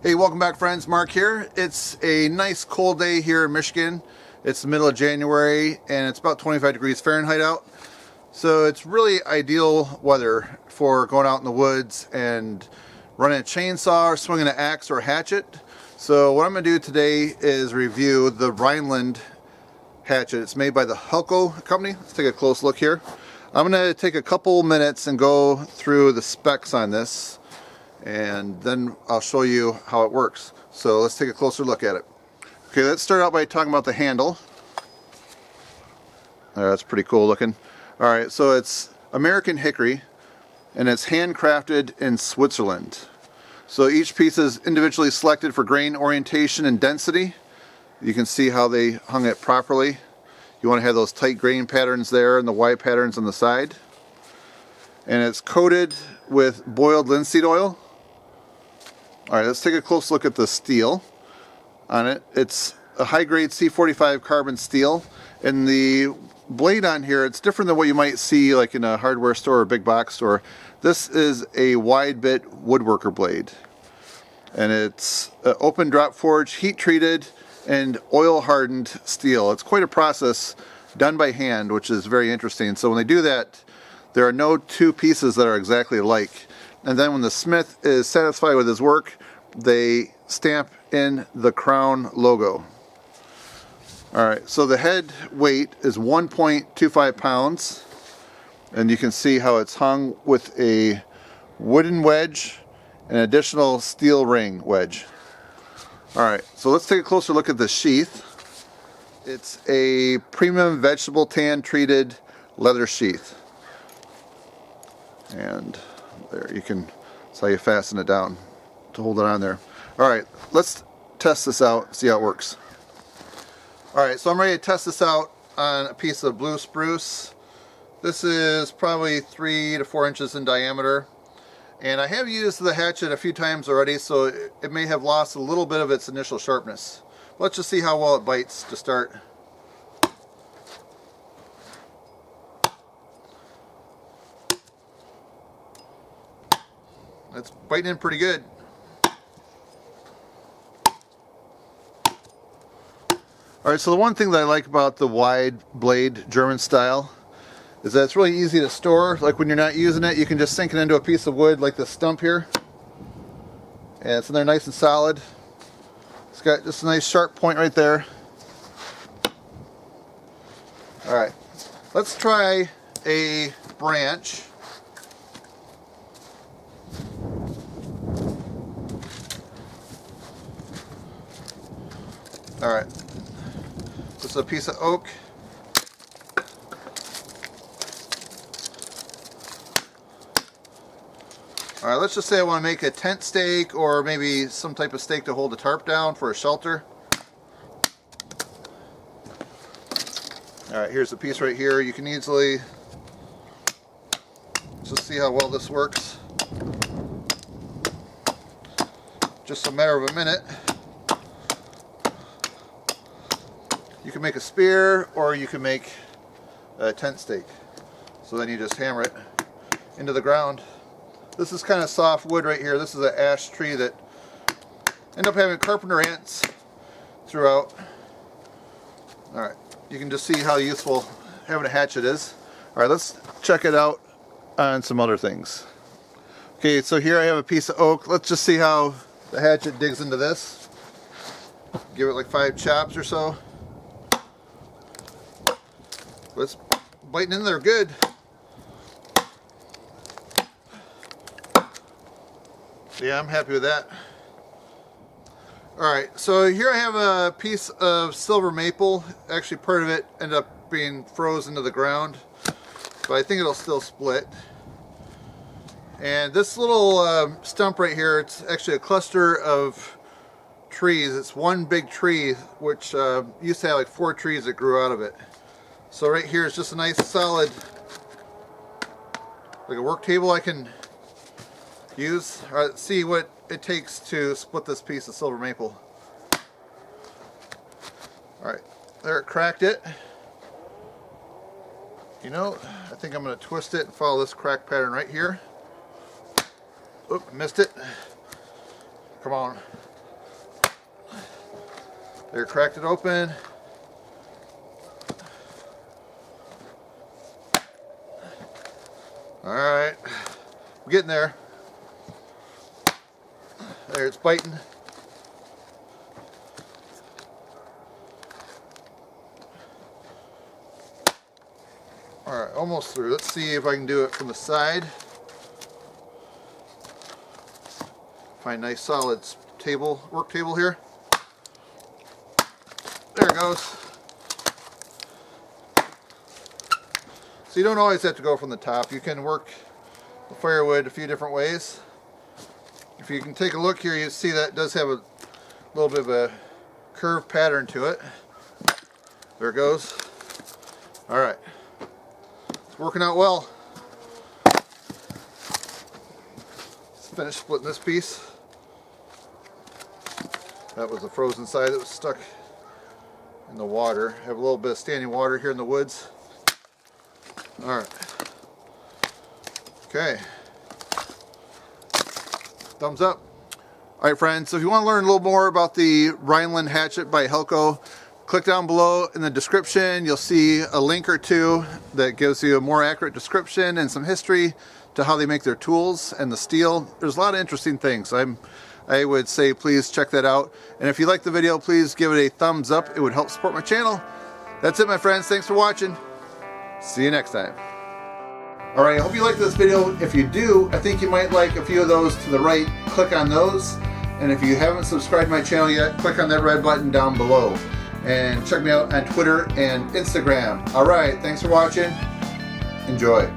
Hey, welcome back friends, Mark here. It's a nice cold day here in Michigan. It's the middle of January and it's about 25 degrees Fahrenheit out. So it's really ideal weather for going out in the woods and running a chainsaw or swinging an axe or a hatchet. So what I'm going to do today is review the Rheinland hatchet. It's made by the Helko company. Let's take a close look here. I'm going to take a couple minutes and go through the specs on this, and then I'll show you how it works. So let's take a closer look at it. Okay, let's start out by talking about the handle. That's pretty cool looking. Alright, so it's American hickory and it's handcrafted in Switzerland. So each piece is individually selected for grain orientation and density. You can see how they hung it properly. You want to have those tight grain patterns there and the wide patterns on the side. And it's coated with boiled linseed oil. Alright, let's take a close look at the steel on it. It's a high-grade C45 carbon steel, and the blade on here, it's different than what you might see like in a hardware store or a big box store. This is a wide bit woodworker blade, and it's open drop forge, heat treated, and oil hardened steel. It's quite a process done by hand, which is very interesting. So when they do that, there are no two pieces that are exactly alike. And then when the smith is satisfied with his work, they stamp in the crown logo. Alright, so the head weight is 1.25 pounds. And you can see how it's hung with a wooden wedge and an additional steel ring wedge. Alright, so let's take a closer look at the sheath. It's a premium vegetable tan treated leather sheath. And there, that's how you fasten it down to hold it on there. Alright, let's test this out, see how it works. Alright, so I'm ready to test this out on a piece of blue spruce. This is probably 3 to 4 inches in diameter. And I have used the hatchet a few times already, so it may have lost a little bit of its initial sharpness. Let's just see how well it bites to start. It's biting in pretty good. Alright, so the one thing that I like about the wide blade German style is that it's really easy to store. Like when you're not using it, you can just sink it into a piece of wood like this stump here. And it's in there nice and solid. It's got just a nice sharp point right there. Alright, let's try a branch. Alright, this is a piece of oak. Alright, let's just say I want to make a tent stake or maybe some type of stake to hold the tarp down for a shelter. Alright, here's a piece right here. You can easily just see how well this works. Just a matter of a minute. You can make a spear or you can make a tent stake. So then you just hammer it into the ground. This is kind of soft wood right here. This is an ash tree that end up having carpenter ants throughout. Alright, you can just see how useful having a hatchet is. Alright, let's check it out on some other things. Okay, so here I have a piece of oak. Let's just see how the hatchet digs into this. Give it like 5 chops or so. It's biting in there good. Yeah, I'm happy with that. Alright, so here I have a piece of silver maple. Actually, part of it ended up being frozen to the ground, but I think it'll still split. And this little stump right here, it's actually a cluster of trees. It's one big tree, which used to have like 4 trees that grew out of it. So right here is just a nice solid, like a work table I can use. Alright, let's see what it takes to split this piece of silver maple. Alright, there, it cracked it. You know, I think I'm going to twist it and follow this crack pattern right here. Oop, missed it. Come on. There, cracked it open. Alright, we're getting there. There, it's biting. Alright, almost through. Let's see if I can do it from the side. Find a nice solid table, work table here. There it goes. So you don't always have to go from the top. You can work the firewood a few different ways. If you can take a look here, you see that it does have a little bit of a curved pattern to it. There it goes. Alright. It's working out well. Let's finish splitting this piece. That was the frozen side that was stuck in the water. I have a little bit of standing water here in the woods. Alright. Okay. Thumbs up. Alright friends, so if you want to learn a little more about the Rheinland hatchet by Helko, click down below in the description. You'll see a link or two that gives you a more accurate description and some history to how they make their tools and the steel. There's a lot of interesting things. I would say please check that out. And if you like the video, please give it a thumbs up. It would help support my channel. That's it, my friends. Thanks for watching. See you next time. Alright, I hope you liked this video. If you do, I think you might like a few of those to the right. Click on those. And if you haven't subscribed to my channel yet, click on that red button down below. And check me out on Twitter and Instagram. Alright, thanks for watching. Enjoy.